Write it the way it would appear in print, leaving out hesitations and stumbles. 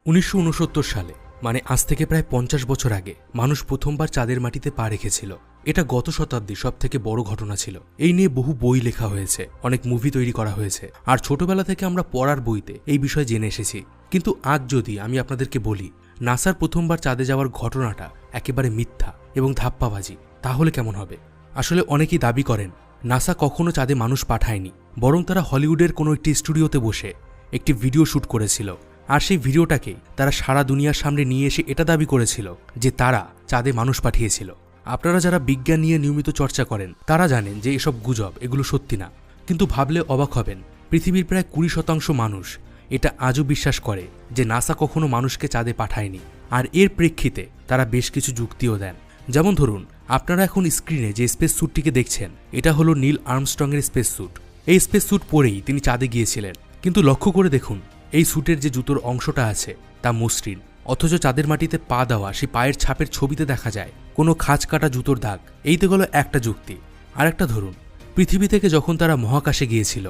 1969 সালে মানে আজ থেকে প্রায় 50 বছর আগে মানুষ প্রথমবার চাঁদের মাটিতে পা রেখেছিল। এটা গত শতাব্দীর সবথেকে বড় ঘটনা ছিল। এই নিয়ে বহু বই লেখা হয়েছে, অনেক মুভি তৈরি করা হয়েছে, আর ছোটবেলা থেকে আমরা পড়ার বইতে এই বিষয়ে জেনে এসেছি। কিন্তু আজ যদি আমি আপনাদেরকে বলি নাসার প্রথমবার চাঁদে যাওয়ার ঘটনাটা একেবারে মিথ্যা এবং ধাপ্পাবাজি, তাহলে কেমন হবে? আসলে অনেকেই দাবি করেন নাসা কখনো চাঁদে মানুষ পাঠায়নি, বরং তারা হলিউডের কোনো একটি স্টুডিওতে বসে একটি ভিডিও শুট করেছিল। আর সেই ভিডিওটাকেই তারা সারা দুনিয়ার সামনে নিয়ে এসে এটা দাবি করেছিল যে তারা চাঁদে মানুষ পাঠিয়েছিল। আপনারা যারা বিজ্ঞান নিয়ে নিয়মিত চর্চা করেন তারা জানেন যে এসব গুজব, এগুলো সত্যি না। কিন্তু ভাবলে অবাক হবেন, পৃথিবীর প্রায় 20% মানুষ এটা আজও বিশ্বাস করে যে নাসা কখনো মানুষকে চাঁদে পাঠায়নি। আর এর প্রেক্ষিতে তারা বেশ কিছু যুক্তিও দেন। যেমন ধরুন, আপনারা এখন স্ক্রিনে যে স্পেস স্যুটটিকে দেখছেন এটা হলো নীল আর্মস্ট্রংয়ের স্পেস স্যুট। এই স্পেস স্যুট পরেই তিনি চাঁদে গিয়েছিলেন। কিন্তু লক্ষ্য করে দেখুন, এই স্যুটের যে জুতোর অংশটা আছে তা মসৃণ, অথচ চাঁদের মাটিতে পা দেওয়া সেই পায়ের ছাপের ছবিতে দেখা যায় কোনো খাঁজ কাটা জুতোর দাগ। এই তো গেল একটা যুক্তি। আরেকটা ধরুন, পৃথিবী থেকে যখন তারা মহাকাশে গিয়েছিল